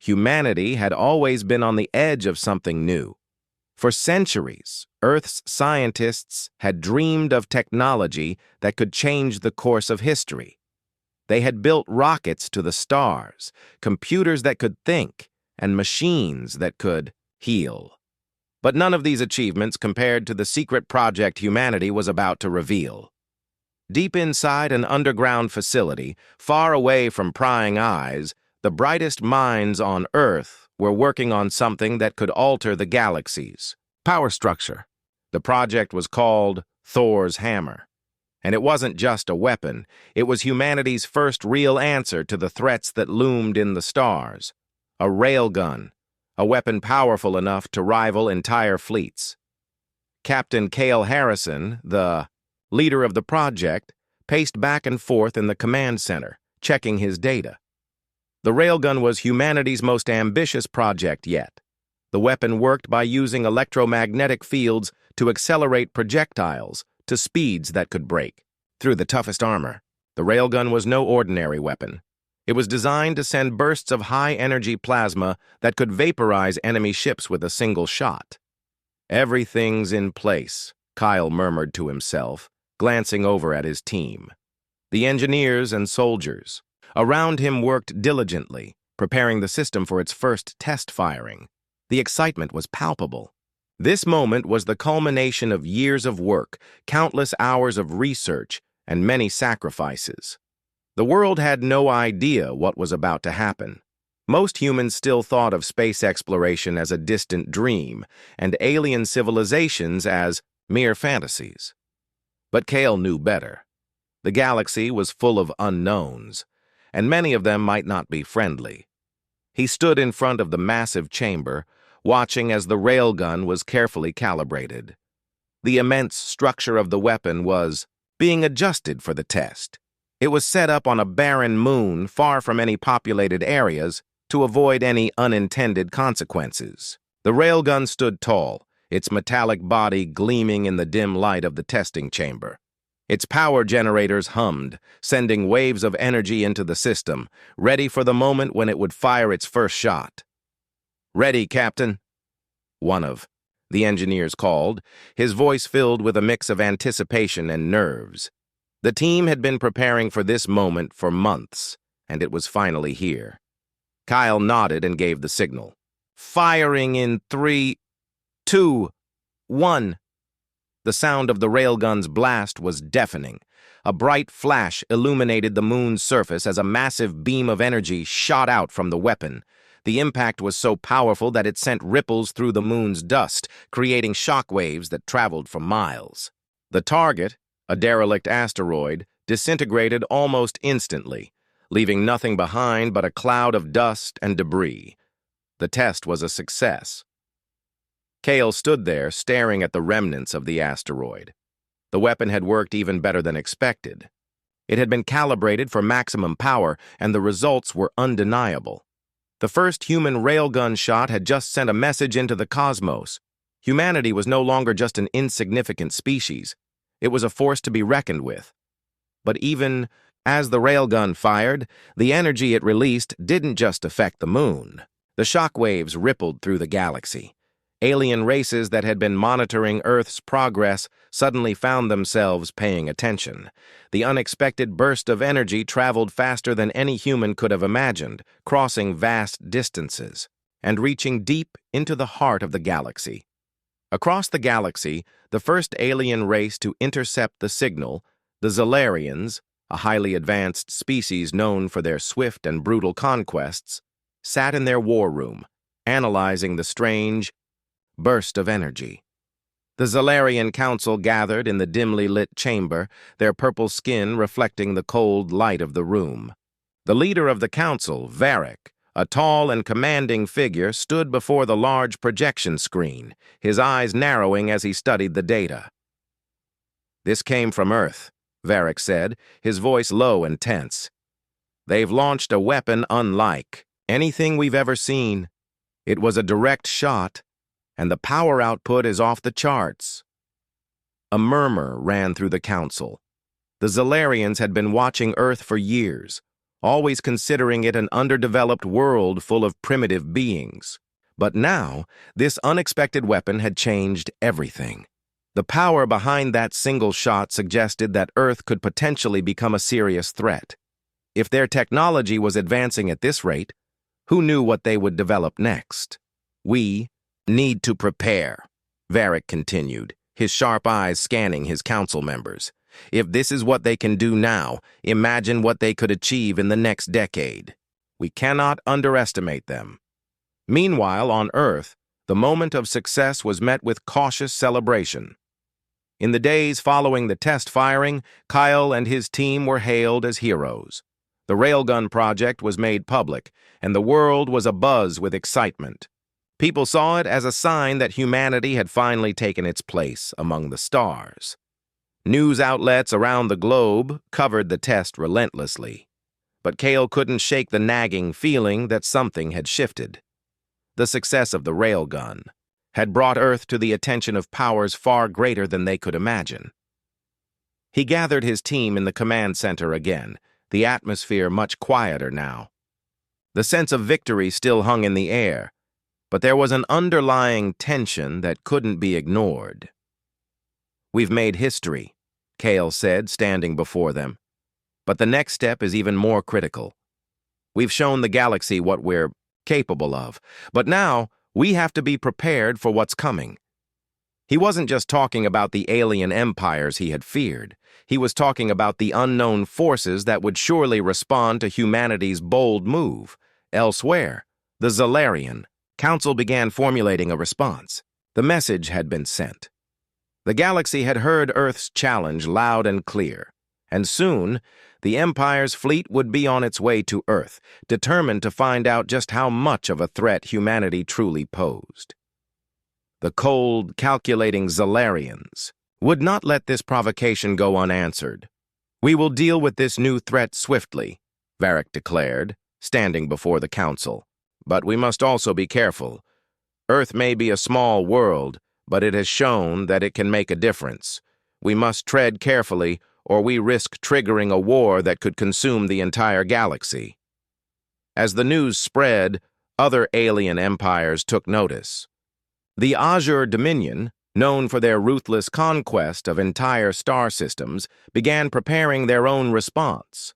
Humanity had always been on the edge of something new. For centuries, Earth's scientists had dreamed of technology that could change the course of history. They had built rockets to the stars, computers that could think, and machines that could heal. But none of these achievements compared to the secret project humanity was about to reveal. Deep inside an underground facility, far away from prying eyes, the brightest minds on Earth were working on something that could alter the galaxy's power structure. The project was called Thor's Hammer. And it wasn't just a weapon, it was humanity's first real answer to the threats that loomed in the stars. A railgun, a weapon powerful enough to rival entire fleets. Captain Cale Harrison, the leader of the project, paced back and forth in the command center, checking his data. The railgun was humanity's most ambitious project yet. The weapon worked by using electromagnetic fields to accelerate projectiles to speeds that could break through the toughest armor. The railgun was no ordinary weapon. It was designed to send bursts of high-energy plasma that could vaporize enemy ships with a single shot. "Everything's in place," Kyle murmured to himself, glancing over at his team. The engineers and soldiers around him worked diligently, preparing the system for its first test firing. The excitement was palpable. This moment was the culmination of years of work, countless hours of research, and many sacrifices. The world had no idea what was about to happen. Most humans still thought of space exploration as a distant dream, and alien civilizations as mere fantasies. But Cale knew better. The galaxy was full of unknowns, and many of them might not be friendly. He stood in front of the massive chamber, watching as the railgun was carefully calibrated. The immense structure of the weapon was being adjusted for the test. It was set up on a barren moon far from any populated areas to avoid any unintended consequences. The railgun stood tall, its metallic body gleaming in the dim light of the testing chamber. Its power generators hummed, sending waves of energy into the system, ready for the moment when it would fire its first shot. "Ready, Captain," one of the engineers called, his voice filled with a mix of anticipation and nerves. The team had been preparing for this moment for months, and it was finally here. Kyle nodded and gave the signal. "Firing in 3, 2, 1. The sound of the railgun's blast was deafening. A bright flash illuminated the moon's surface as a massive beam of energy shot out from the weapon. The impact was so powerful that it sent ripples through the moon's dust, creating shock waves that traveled for miles. The target, a derelict asteroid, disintegrated almost instantly, leaving nothing behind but a cloud of dust and debris. The test was a success. Cale stood there, staring at the remnants of the asteroid. The weapon had worked even better than expected. It had been calibrated for maximum power, and the results were undeniable. The first human railgun shot had just sent a message into the cosmos. Humanity was no longer just an insignificant species. It was a force to be reckoned with. But even as the railgun fired, the energy it released didn't just affect the moon. The shock waves rippled through the galaxy. Alien races that had been monitoring Earth's progress suddenly found themselves paying attention. The unexpected burst of energy traveled faster than any human could have imagined, crossing vast distances and reaching deep into the heart of the galaxy. Across the galaxy, the first alien race to intercept the signal, the Zalarians, a highly advanced species known for their swift and brutal conquests, sat in their war room, analyzing the strange burst of energy. The Zalarian Council gathered in the dimly lit chamber, their purple skin reflecting the cold light of the room. The leader of the council, Varric, a tall and commanding figure, stood before the large projection screen, his eyes narrowing as he studied the data. "This came from Earth," Varric said, his voice low and tense. "They've launched a weapon unlike anything we've ever seen. It was a direct shot, and the power output is off the charts." A murmur ran through the council. The Zalarians had been watching Earth for years, always considering it an underdeveloped world full of primitive beings. But now, this unexpected weapon had changed everything. The power behind that single shot suggested that Earth could potentially become a serious threat. If their technology was advancing at this rate, who knew what they would develop next? "We need to prepare," Varric continued, his sharp eyes scanning his council members. "If this is what they can do now, imagine what they could achieve in the next decade. We cannot underestimate them." Meanwhile, on Earth, the moment of success was met with cautious celebration. In the days following the test firing, Kyle and his team were hailed as heroes. The Railgun project was made public, and the world was abuzz with excitement. People saw it as a sign that humanity had finally taken its place among the stars. News outlets around the globe covered the test relentlessly. But Kale couldn't shake the nagging feeling that something had shifted. The success of the Railgun had brought Earth to the attention of powers far greater than they could imagine. He gathered his team in the command center again, the atmosphere much quieter now. The sense of victory still hung in the air, but there was an underlying tension that couldn't be ignored. "We've made history," Kale said, standing before them. "But the next step is even more critical. We've shown the galaxy what we're capable of, but now we have to be prepared for what's coming." He wasn't just talking about the alien empires he had feared. He was talking about the unknown forces that would surely respond to humanity's bold move. Elsewhere, the Zalarian Council began formulating a response. The message had been sent. The galaxy had heard Earth's challenge loud and clear, and soon the Empire's fleet would be on its way to Earth, determined to find out just how much of a threat humanity truly posed. The cold, calculating Zalarians would not let this provocation go unanswered. "We will deal with this new threat swiftly," Varric declared, standing before the council. "But we must also be careful. Earth may be a small world, but it has shown that it can make a difference. We must tread carefully, or we risk triggering a war that could consume the entire galaxy." As the news spread, other alien empires took notice. The Azure Dominion, known for their ruthless conquest of entire star systems, began preparing their own response.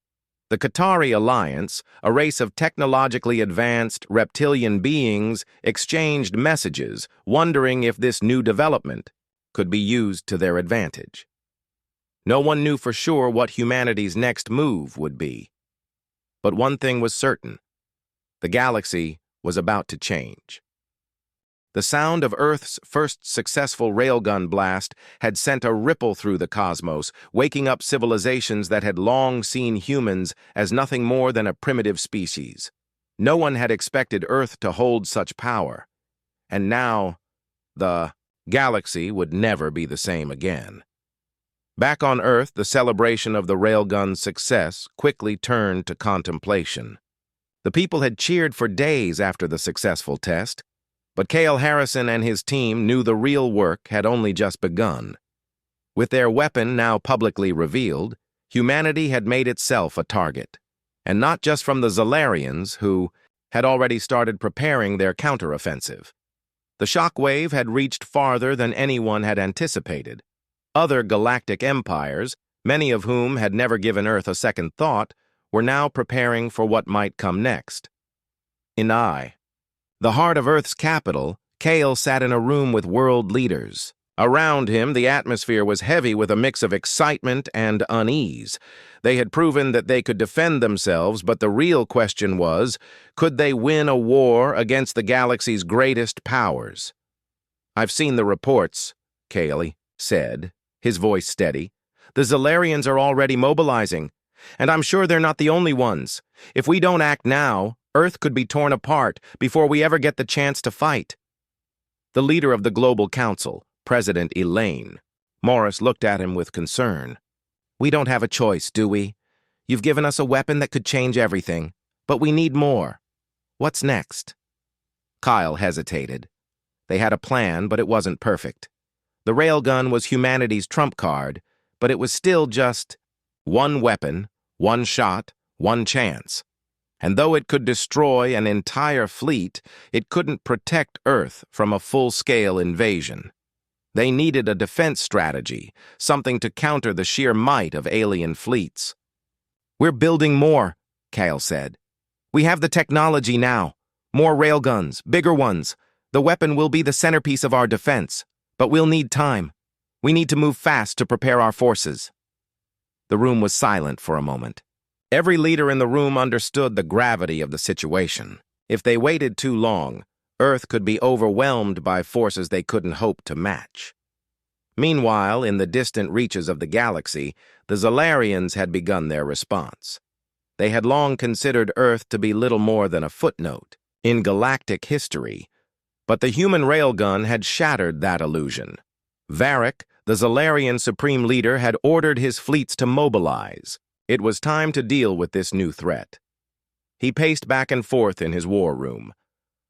The Qatari Alliance, a race of technologically advanced reptilian beings, exchanged messages, wondering if this new development could be used to their advantage. No one knew for sure what humanity's next move would be. But one thing was certain: the galaxy was about to change. The sound of Earth's first successful railgun blast had sent a ripple through the cosmos, waking up civilizations that had long seen humans as nothing more than a primitive species. No one had expected Earth to hold such power. And now, the galaxy would never be the same again. Back on Earth, the celebration of the railgun's success quickly turned to contemplation. The people had cheered for days after the successful test, but Cale Harrison and his team knew the real work had only just begun. With their weapon now publicly revealed, humanity had made itself a target, and not just from the Zalarians, who had already started preparing their counteroffensive. The shockwave had reached farther than anyone had anticipated. Other galactic empires, many of whom had never given Earth a second thought, were now preparing for what might come next. In the heart of Earth's capital, Cale sat in a room with world leaders. Around him, the atmosphere was heavy with a mix of excitement and unease. They had proven that they could defend themselves, but the real question was, could they win a war against the galaxy's greatest powers? "I've seen the reports," Cale said, his voice steady. "The Zalarians are already mobilizing, and I'm sure they're not the only ones. If we don't act now, Earth could be torn apart before we ever get the chance to fight." The leader of the Global Council, President Elaine, Morris looked at him with concern. "We don't have a choice, do we? You've given us a weapon that could change everything, but we need more. What's next?" Kyle hesitated. They had a plan, but it wasn't perfect. The railgun was humanity's trump card, but it was still just one weapon, one shot, One chance. And though it could destroy an entire fleet, it couldn't protect Earth from a full-scale invasion. They needed a defense strategy, something to counter the sheer might of alien fleets. "We're building more," Kale said. "We have the technology now. More railguns, bigger ones. The weapon will be the centerpiece of our defense. But we'll need time. We need to move fast to prepare our forces." The room was silent for a moment. Every leader in the room understood the gravity of the situation. If they waited too long, Earth could be overwhelmed by forces they couldn't hope to match. Meanwhile, in the distant reaches of the galaxy, the Zalarians had begun their response. They had long considered Earth to be little more than a footnote in galactic history, but the human railgun had shattered that illusion. Varric, the Zalarian supreme leader, had ordered his fleets to mobilize. It was time to deal with this new threat. He paced back and forth in his war room,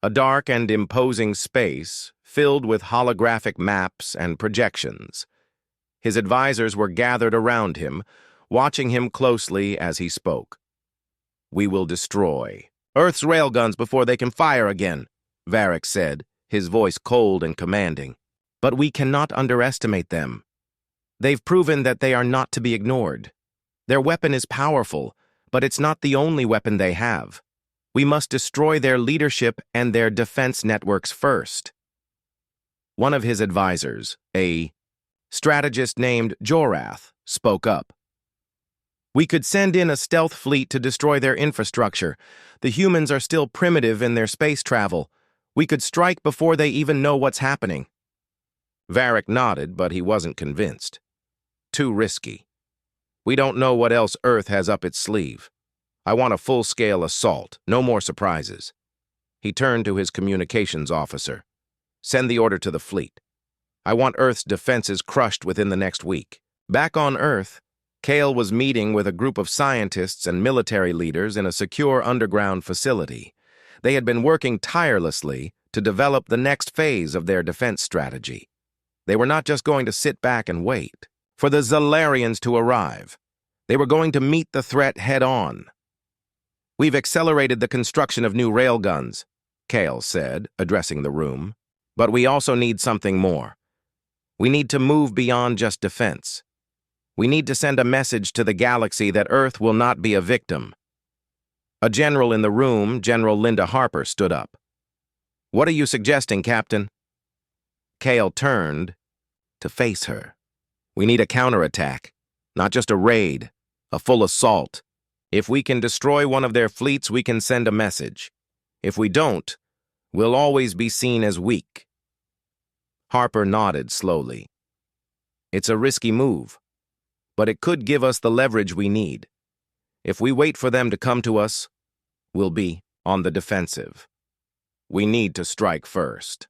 a dark and imposing space filled with holographic maps and projections. His advisors were gathered around him, watching him closely as he spoke. "We will destroy Earth's railguns before they can fire again," Varric said, his voice cold and commanding. "But we cannot underestimate them. They've proven that they are not to be ignored. Their weapon is powerful, but it's not the only weapon they have. We must destroy their leadership and their defense networks first." One of his advisors, a strategist named Jorath, spoke up. "We could send in a stealth fleet to destroy their infrastructure. The humans are still primitive in their space travel. We could strike before they even know what's happening." Varric nodded, but he wasn't convinced. Too risky. "We don't know what else Earth has up its sleeve. I want a full-scale assault, no more surprises." He turned to his communications officer. "Send the order to the fleet. I want Earth's defenses crushed within the next week." Back on Earth, Kale was meeting with a group of scientists and military leaders in a secure underground facility. They had been working tirelessly to develop the next phase of their defense strategy. They were not just going to sit back and wait for the Zalarians to arrive. They were going to meet the threat head-on. "We've accelerated the construction of new railguns," Kale said, addressing the room. "But we also need something more. We need to move beyond just defense. We need to send a message to the galaxy that Earth will not be a victim." A general in the room, General Linda Harper, stood up. "What are you suggesting, Captain?" Kale turned to face her. "We need a counterattack, not just a raid, a full assault. If we can destroy one of their fleets, we can send a message. If we don't, we'll always be seen as weak." Harper nodded slowly. "It's a risky move, but it could give us the leverage we need. If we wait for them to come to us, we'll be on the defensive. We need to strike first."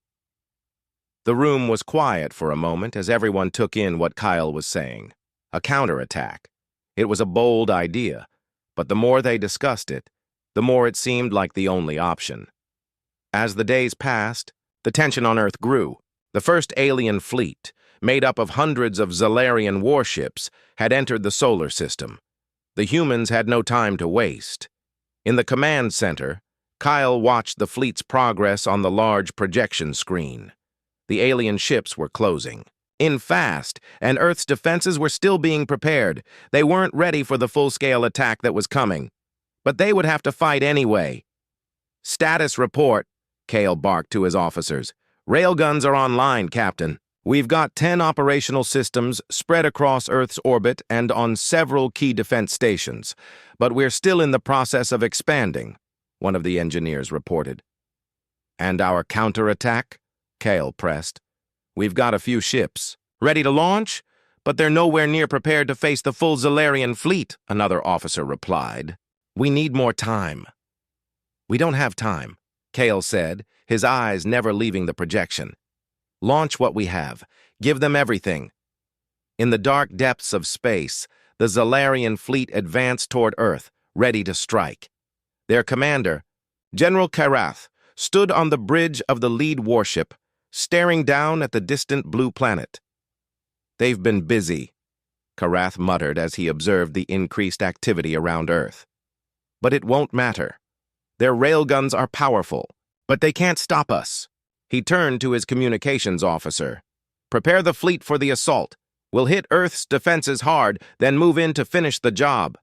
The room was quiet for a moment as everyone took in what Kyle was saying. A counterattack. It was a bold idea, but the more they discussed it, the more it seemed like the only option. As the days passed, the tension on Earth grew. The first alien fleet, made up of hundreds of Zalarian warships, had entered the solar system. The humans had no time to waste. In the command center, Kyle watched the fleet's progress on the large projection screen. The alien ships were closing in fast, and Earth's defenses were still being prepared. They weren't ready for the full-scale attack that was coming, but they would have to fight anyway. "Status report," Kale barked to his officers. "Railguns are online, Captain. We've got 10 operational systems spread across Earth's orbit and on several key defense stations, but we're still in the process of expanding," one of the engineers reported. "And our counterattack?" Kale pressed. "We've got a few ships ready to launch, but they're nowhere near prepared to face the full Zalarian fleet," another officer replied. "We need more time." "We don't have time," Kale said, his eyes never leaving the projection. "Launch what we have. Give them everything." In the dark depths of space, the Zalarian fleet advanced toward Earth, ready to strike. Their commander, General Karath, stood on the bridge of the lead warship, staring down at the distant blue planet. "They've been busy," Karath muttered as he observed the increased activity around Earth. But it won't matter. Their railguns are powerful, but they can't stop us. He turned to his communications officer. Prepare the fleet for the assault. We'll hit Earth's defenses hard, then move in to finish the job.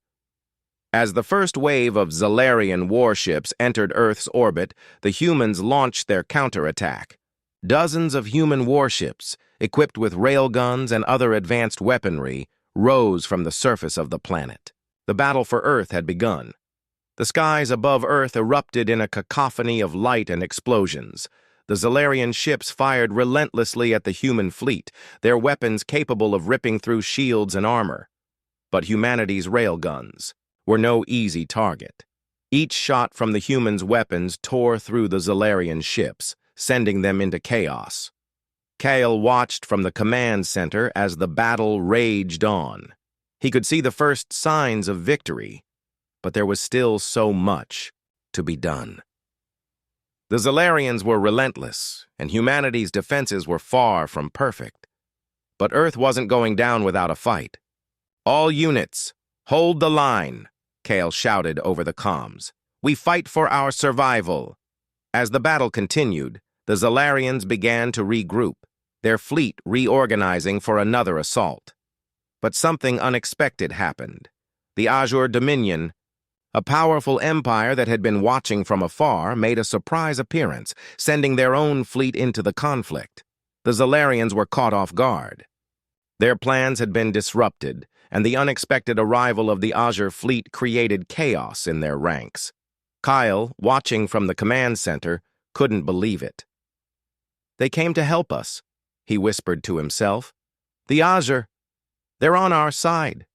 As the first wave of Zalarian warships entered Earth's orbit, the humans launched their counterattack. Dozens of human warships, equipped with railguns and other advanced weaponry, rose from the surface of the planet. The battle for Earth had begun. The skies above Earth erupted in a cacophony of light and explosions. The Zalarian ships fired relentlessly at the human fleet, their weapons capable of ripping through shields and armor. But humanity's railguns were no easy target. Each shot from the humans' weapons tore through the Zalarian ships, sending them into chaos. Kale watched from the command center as the battle raged on. He could see the first signs of victory, but there was still so much to be done. The Zalarians were relentless, and humanity's defenses were far from perfect. But Earth wasn't going down without a fight. All units, hold the line, Kale shouted over the comms. We fight for our survival. As the battle continued, the Zalarians began to regroup, their fleet reorganizing for another assault. But something unexpected happened. The Azure Dominion, a powerful empire that had been watching from afar, made a surprise appearance, sending their own fleet into the conflict. The Zalarians were caught off guard. Their plans had been disrupted, and the unexpected arrival of the Azure fleet created chaos in their ranks. Kyle, watching from the command center, couldn't believe it. They came to help us, he whispered to himself. The Azure, they're on our side.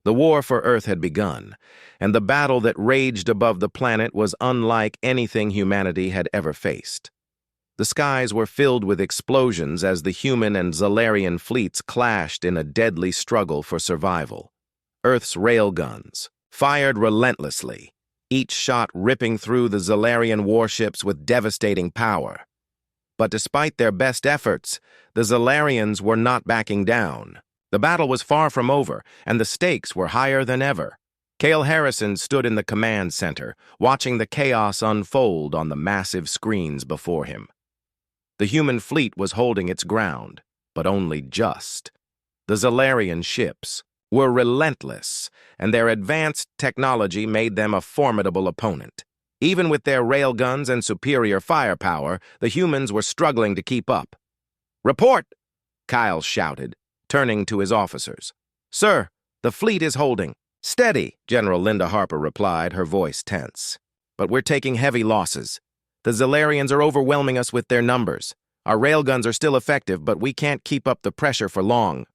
The war for Earth had begun, and the battle that raged above the planet was unlike anything humanity had ever faced. The skies were filled with explosions as the human and Zalarian fleets clashed in a deadly struggle for survival. Earth's railguns fired relentlessly, each shot ripping through the Zalarian warships with devastating power. But despite their best efforts, the Zalarians were not backing down. The battle was far from over, and the stakes were higher than ever. Cale Harrison stood in the command center, watching the chaos unfold on the massive screens before him. The human fleet was holding its ground, but only just. The Zalarian ships were relentless, and their advanced technology made them a formidable opponent. Even with their railguns and superior firepower, the humans were struggling to keep up. "Report!" Kyle shouted, turning to his officers. "Sir, the fleet is holding." "Steady," General Linda Harper replied, her voice tense. "But we're taking heavy losses. The Zalarians are overwhelming us with their numbers. Our railguns are still effective, but we can't keep up the pressure for long."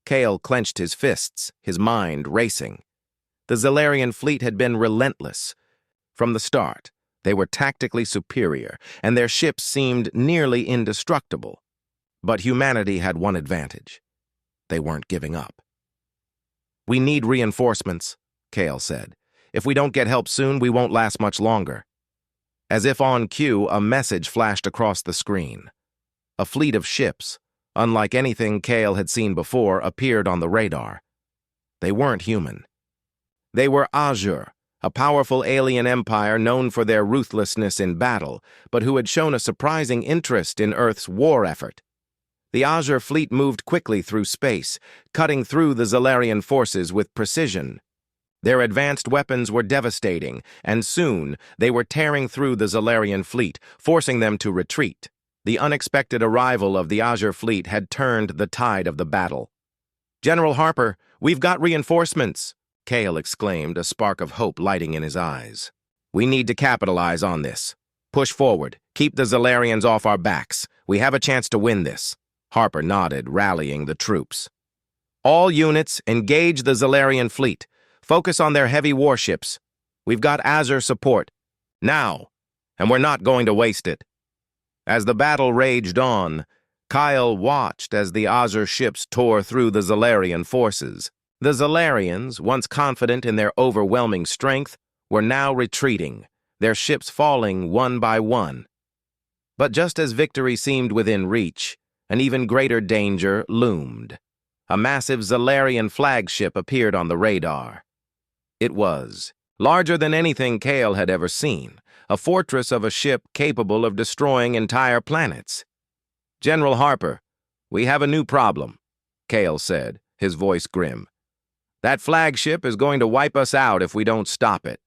Kale clenched his fists, his mind racing. The Zalarian fleet had been relentless. From the start, they were tactically superior, and their ships seemed nearly indestructible. But humanity had one advantage. They weren't giving up. "We need reinforcements," Kale said. "If we don't get help soon, we won't last much longer." As if on cue, a message flashed across the screen. A fleet of ships, unlike anything Kale had seen before, appeared on the radar. They weren't human. They were Azure, a powerful alien empire known for their ruthlessness in battle, but who had shown a surprising interest in Earth's war effort. The Azure fleet moved quickly through space, cutting through the Zalarian forces with precision. Their advanced weapons were devastating, and soon they were tearing through the Zalarian fleet, forcing them to retreat. The unexpected arrival of the Azure fleet had turned the tide of the battle. "General Harper, we've got reinforcements," Kale exclaimed, a spark of hope lighting in his eyes. "We need to capitalize on this. Push forward. Keep the Zalarians off our backs. We have a chance to win this." Harper nodded, rallying the troops. "All units, engage the Zalarian fleet. Focus on their heavy warships. We've got Azure support. Now, and we're not going to waste it." As the battle raged on, Kyle watched as the Azure ships tore through the Zalarian forces. The Zalarians, once confident in their overwhelming strength, were now retreating, their ships falling one by one. But just as victory seemed within reach, an even greater danger loomed. A massive Zalarian flagship appeared on the radar. It was larger than anything Cale had ever seen, a fortress of a ship capable of destroying entire planets. "General Harper, we have a new problem," Cale said, his voice grim. "That flagship is going to wipe us out if we don't stop it."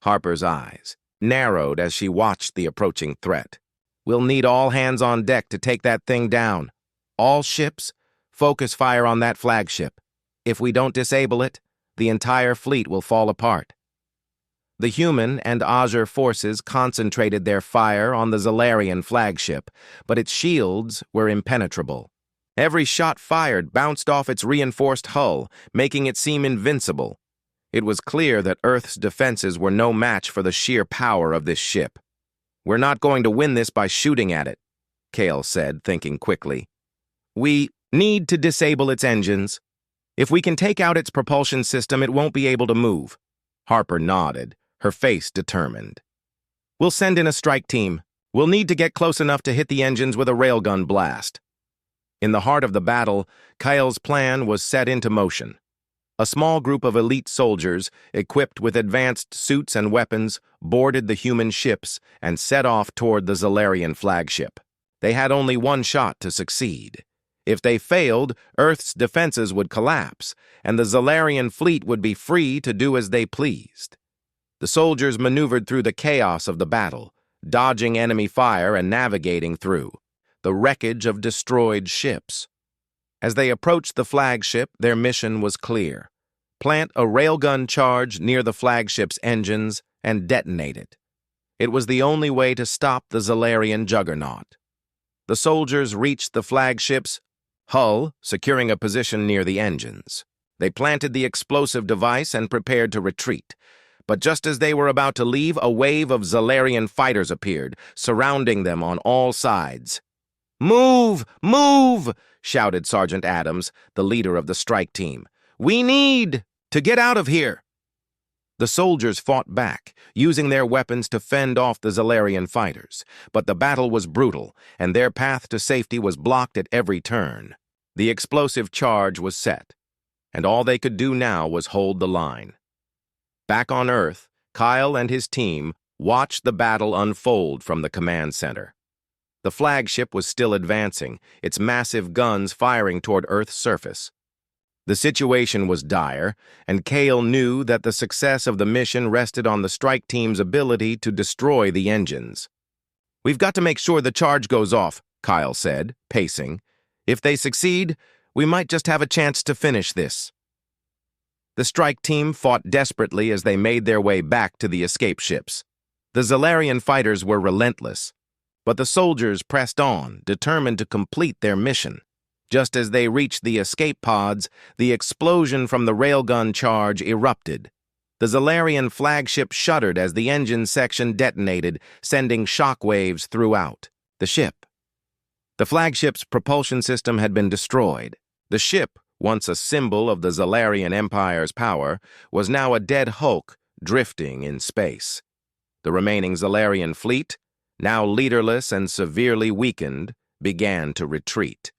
Harper's eyes narrowed as she watched the approaching threat. "We'll need all hands on deck to take that thing down. All ships, focus fire on that flagship. If we don't disable it, the entire fleet will fall apart." The human and Azure forces concentrated their fire on the Zalarian flagship, but its shields were impenetrable. Every shot fired bounced off its reinforced hull, making it seem invincible. It was clear that Earth's defenses were no match for the sheer power of this ship. "We're not going to win this by shooting at it," Cale said, thinking quickly. "We need to disable its engines. If we can take out its propulsion system, it won't be able to move." Harper nodded, her face determined. "We'll send in a strike team. We'll need to get close enough to hit the engines with a railgun blast." In the heart of the battle, Kyle's plan was set into motion. A small group of elite soldiers, equipped with advanced suits and weapons, boarded the human ships and set off toward the Zalarian flagship. They had only one shot to succeed. If they failed, Earth's defenses would collapse, and the Zalarian fleet would be free to do as they pleased. The soldiers maneuvered through the chaos of the battle, dodging enemy fire and navigating through the wreckage of destroyed ships. As they approached the flagship, their mission was clear: plant a railgun charge near the flagship's engines and detonate it. It was the only way to stop the Zalarian juggernaut. The soldiers reached the flagship's hull, securing a position near the engines. They planted the explosive device and prepared to retreat. But just as they were about to leave, a wave of Zalarian fighters appeared, surrounding them on all sides. "Move! Move!" shouted Sergeant Adams, the leader of the strike team. "We need to get out of here!" The soldiers fought back, using their weapons to fend off the Zalarian fighters. But the battle was brutal, and their path to safety was blocked at every turn. The explosive charge was set, and all they could do now was hold the line. Back on Earth, Kyle and his team watched the battle unfold from the command center. The flagship was still advancing, its massive guns firing toward Earth's surface. The situation was dire, and Cale knew that the success of the mission rested on the strike team's ability to destroy the engines. "We've got to make sure the charge goes off," Kyle said, pacing. "If they succeed, we might just have a chance to finish this." The strike team fought desperately as they made their way back to the escape ships. The Zalarian fighters were relentless, but the soldiers pressed on, determined to complete their mission. Just as they reached the escape pods, the explosion from the railgun charge erupted. The Zalarian flagship shuddered as the engine section detonated, sending shockwaves throughout the ship. The flagship's propulsion system had been destroyed. The ship, once a symbol of the Zalarian Empire's power, was now a dead hulk drifting in space. The remaining Zalarian fleet, now leaderless and severely weakened, began to retreat.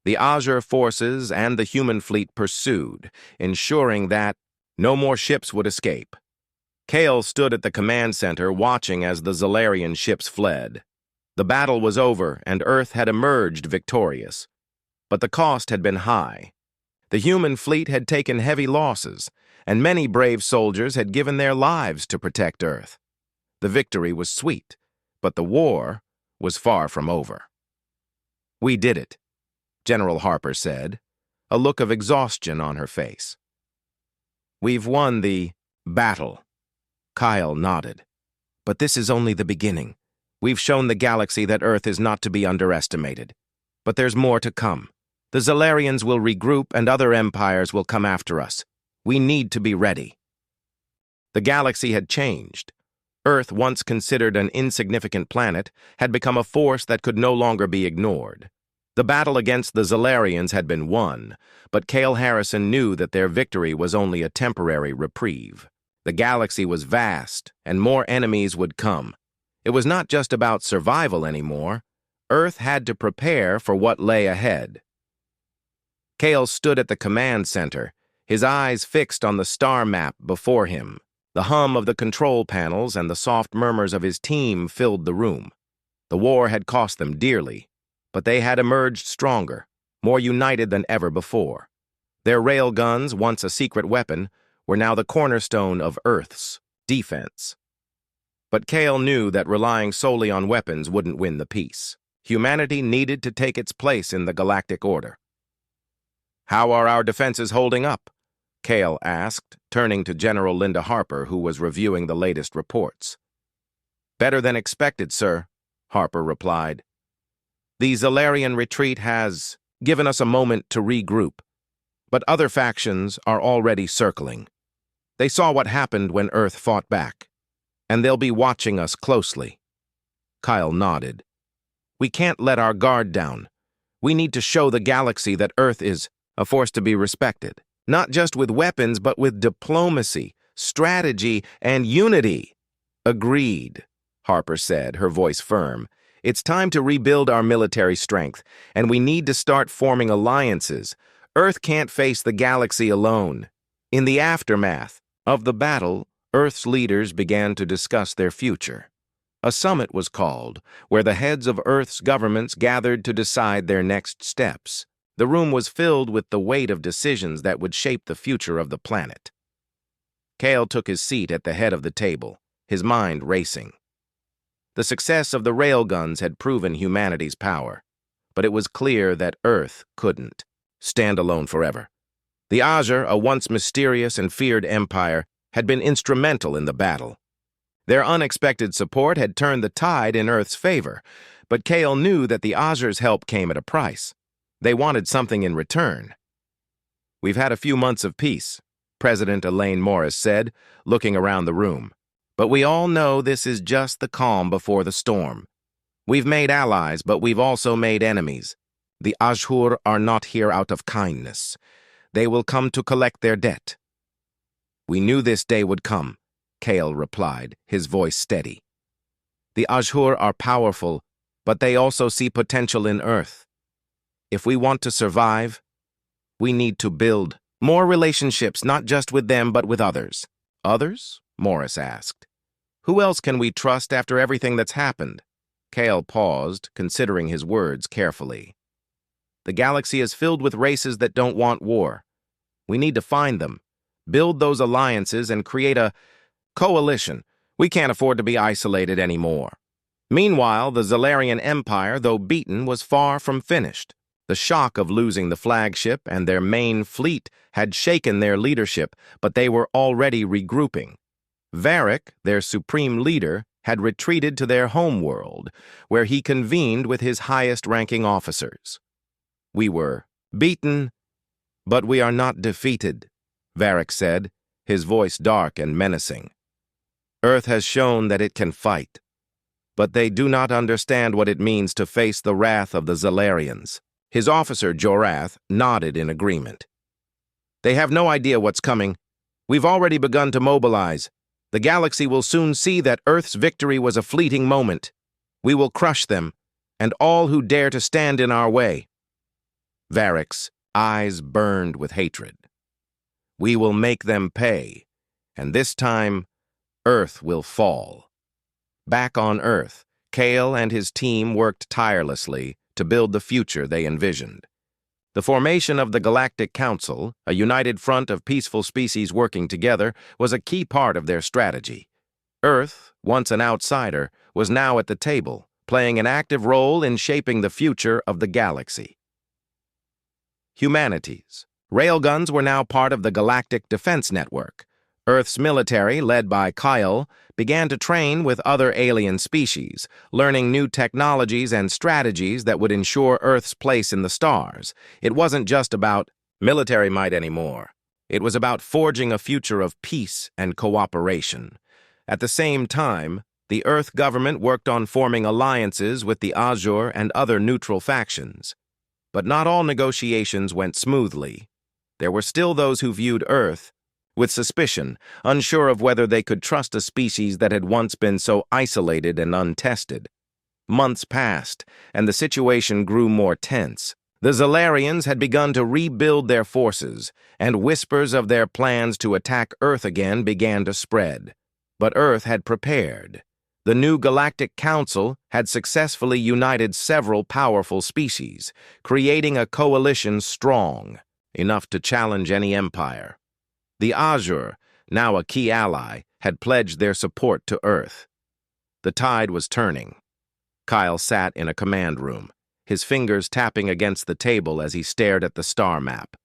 The Azure forces and the human fleet pursued, ensuring that no more ships would escape. Cale stood at the command center watching as the Zalarian ships fled. The battle was over and Earth had emerged victorious. But the cost had been high. The human fleet had taken heavy losses, and many brave soldiers had given their lives to protect Earth. The victory was sweet, but the war was far from over. "We did it," General Harper said, a look of exhaustion on her face. "We've won the battle." Kyle nodded. "But this is only the beginning. We've shown the galaxy that Earth is not to be underestimated. But there's more to come. The Zalarians will regroup and other empires will come after us. We need to be ready." The galaxy had changed. Earth, once considered an insignificant planet, had become a force that could no longer be ignored. The battle against the Zalarians had been won, but Cale Harrison knew that their victory was only a temporary reprieve. The galaxy was vast, and more enemies would come. It was not just about survival anymore. Earth had to prepare for what lay ahead. Cale stood at the command center, his eyes fixed on the star map before him. The hum of the control panels and the soft murmurs of his team filled the room. The war had cost them dearly, but they had emerged stronger, more united than ever before. Their railguns, once a secret weapon, were now the cornerstone of Earth's defense. But Kale knew that relying solely on weapons wouldn't win the peace. Humanity needed to take its place in the galactic order. "How are our defenses holding up?" Kale asked, turning to General Linda Harper, who was reviewing the latest reports. "Better than expected, sir," Harper replied. "The Zalarian retreat has given us a moment to regroup, but other factions are already circling. They saw what happened when Earth fought back, and they'll be watching us closely." Kyle nodded. "We can't let our guard down. We need to show the galaxy that Earth is a force to be respected, not just with weapons, but with diplomacy, strategy, and unity." "Agreed," Harper said, her voice firm. "It's time to rebuild our military strength, and we need to start forming alliances. Earth can't face the galaxy alone." In the aftermath of the battle, Earth's leaders began to discuss their future. A summit was called, where the heads of Earth's governments gathered to decide their next steps. The room was filled with the weight of decisions that would shape the future of the planet. Kale took his seat at the head of the table, his mind racing. The success of the railguns had proven humanity's power, but it was clear that Earth couldn't stand alone forever. The Azure, a once mysterious and feared empire, had been instrumental in the battle. Their unexpected support had turned the tide in Earth's favor, but Kale knew that the Azure's help came at a price. They wanted something in return. "We've had a few months of peace," President Elaine Morris said, looking around the room. "But we all know this is just the calm before the storm. We've made allies, but we've also made enemies. The Azure are not here out of kindness. They will come to collect their debt." "We knew this day would come," Kale replied, his voice steady. "The Azure are powerful, but they also see potential in Earth. If we want to survive, we need to build more relationships, not just with them, but with others." "Others?" Morris asked. "Who else can we trust after everything that's happened?" Kale paused, considering his words carefully. "The galaxy is filled with races that don't want war. We need to find them, build those alliances, and create a coalition. We can't afford to be isolated anymore." Meanwhile, the Zalarian Empire, though beaten, was far from finished. The shock of losing the flagship and their main fleet had shaken their leadership, but they were already regrouping. Varric, their supreme leader, had retreated to their homeworld, where he convened with his highest-ranking officers. "We were beaten, but we are not defeated," Varric said, his voice dark and menacing. "Earth has shown that it can fight, but they do not understand what it means to face the wrath of the Zalarians." His officer, Jorath, nodded in agreement. "They have no idea what's coming. We've already begun to mobilize. The galaxy will soon see that Earth's victory was a fleeting moment. We will crush them, and all who dare to stand in our way." Varric's eyes burned with hatred. "We will make them pay, and this time, Earth will fall." Back on Earth, Kale and his team worked tirelessly to build the future they envisioned. The formation of the Galactic Council, a united front of peaceful species working together, was a key part of their strategy. Earth, once an outsider, was now at the table, playing an active role in shaping the future of the galaxy. Humanities. Railguns were now part of the Galactic Defense Network. Earth's military, led by Kyle, began to train with other alien species, learning new technologies and strategies that would ensure Earth's place in the stars. It wasn't just about military might anymore. It was about forging a future of peace and cooperation. At the same time, the Earth government worked on forming alliances with the Azure and other neutral factions. But not all negotiations went smoothly. There were still those who viewed Earth with suspicion, unsure of whether they could trust a species that had once been so isolated and untested. Months passed, and the situation grew more tense. The Zalarians had begun to rebuild their forces, and whispers of their plans to attack Earth again began to spread. But Earth had prepared. The new Galactic Council had successfully united several powerful species, creating a coalition strong enough to challenge any empire. The Azure, now a key ally, had pledged their support to Earth. The tide was turning. Kyle sat in a command room, his fingers tapping against the table as he stared at the star map.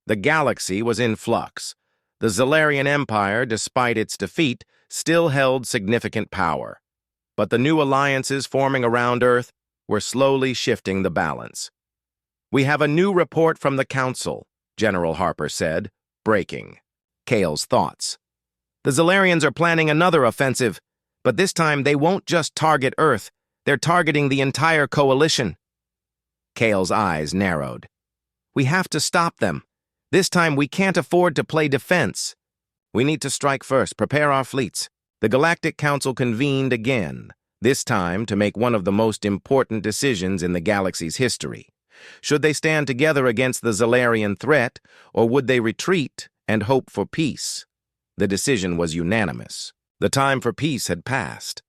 The galaxy was in flux. The Zalarian Empire, despite its defeat, still held significant power. But the new alliances forming around Earth were slowly shifting the balance. "We have a new report from the Council," General Harper said, breaking Cale's thoughts. "The Zalarians are planning another offensive, but this time they won't just target Earth, they're targeting the entire coalition." Cale's eyes narrowed. "We have to stop them. This time we can't afford to play defense. We need to strike first, prepare our fleets." The Galactic Council convened again, this time to make one of the most important decisions in the galaxy's history. Should they stand together against the Zalarian threat, or would they retreat and hope for peace? The decision was unanimous. The time for peace had passed.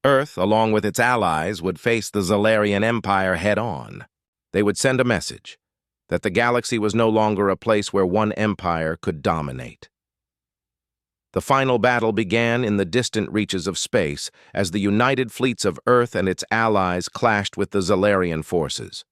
Earth, along with its allies, would face the Zalarian Empire head-on. They would send a message that the galaxy was no longer a place where one empire could dominate. The final battle began in the distant reaches of space as the united fleets of Earth and its allies clashed with the Zalarian forces.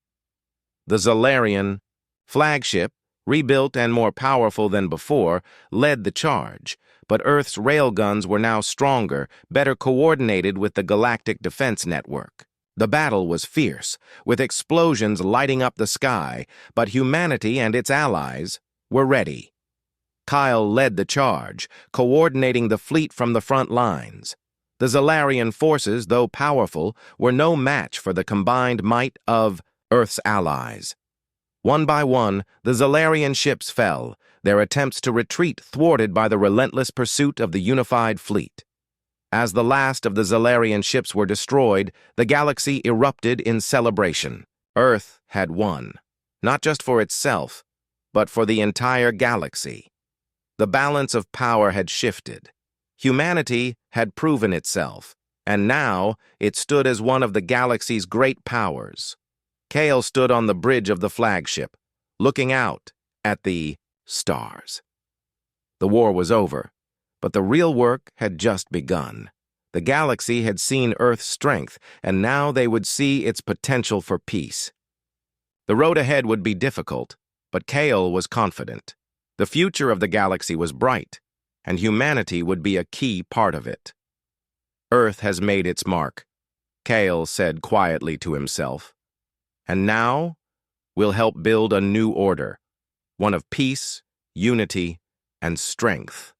The Zalarian flagship, rebuilt and more powerful than before, led the charge, but Earth's railguns were now stronger, better coordinated with the Galactic Defense Network. The battle was fierce, with explosions lighting up the sky, but humanity and its allies were ready. Kyle led the charge, coordinating the fleet from the front lines. The Zalarian forces, though powerful, were no match for the combined might of Earth's allies. One by one, the Zalarian ships fell, their attempts to retreat thwarted by the relentless pursuit of the unified fleet. As the last of the Zalarian ships were destroyed, the galaxy erupted in celebration. Earth had won, not just for itself, but for the entire galaxy. The balance of power had shifted. Humanity had proven itself, and now it stood as one of the galaxy's great powers. Cale stood on the bridge of the flagship, looking out at the stars. The war was over, but the real work had just begun. The galaxy had seen Earth's strength, and now they would see its potential for peace. The road ahead would be difficult, but Cale was confident. The future of the galaxy was bright, and humanity would be a key part of it. "Earth has made its mark," Cale said quietly to himself. "And now we'll help build a new order, one of peace, unity, and strength."